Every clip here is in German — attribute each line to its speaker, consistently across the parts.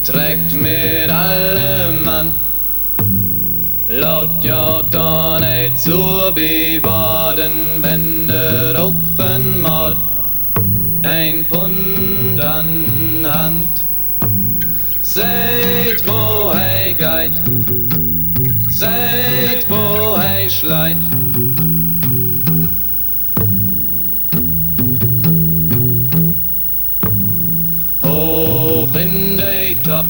Speaker 1: trägt mit allem an. Laut ja da nicht zu bewahren, wenn der Rupfen mal ein Pfund anhangt. Seht, wo er geht, seht, wo er schleit. Hoch in de Top,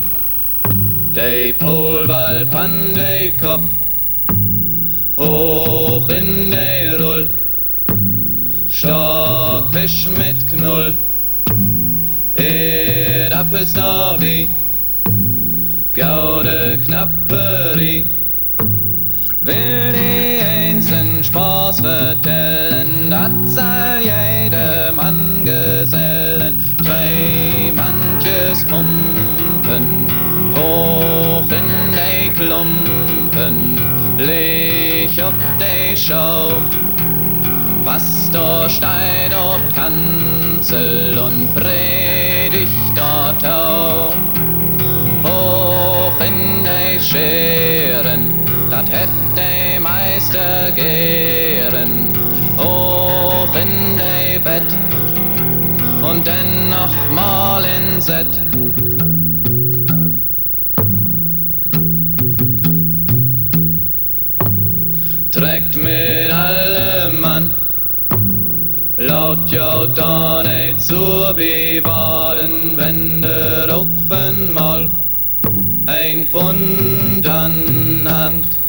Speaker 1: de Polwall van de Kop, hoch in de Rull, Stockfisch mit Knull, Appels dabei, gaude Knapperie. Will die einzelnen Spaß vertellen, dat soll jedem Angesellen, drei manches Pumpen, hoch in de Klumpen, leg ob de Schau, Pastor steigt auf Kanzel und predigt dort auch. Hoch in de Scheren, dat hätt de Meister gern. Hoch in de Bett und dann noch mal in Set. Trägt mit allem an, laut ja da nicht zu bewahren, wenn der Rupfen mal ein Pfund anhangt.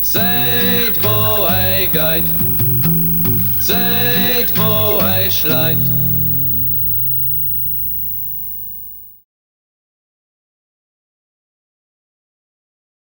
Speaker 1: Seht, wo er geht, seht, wo er schleit.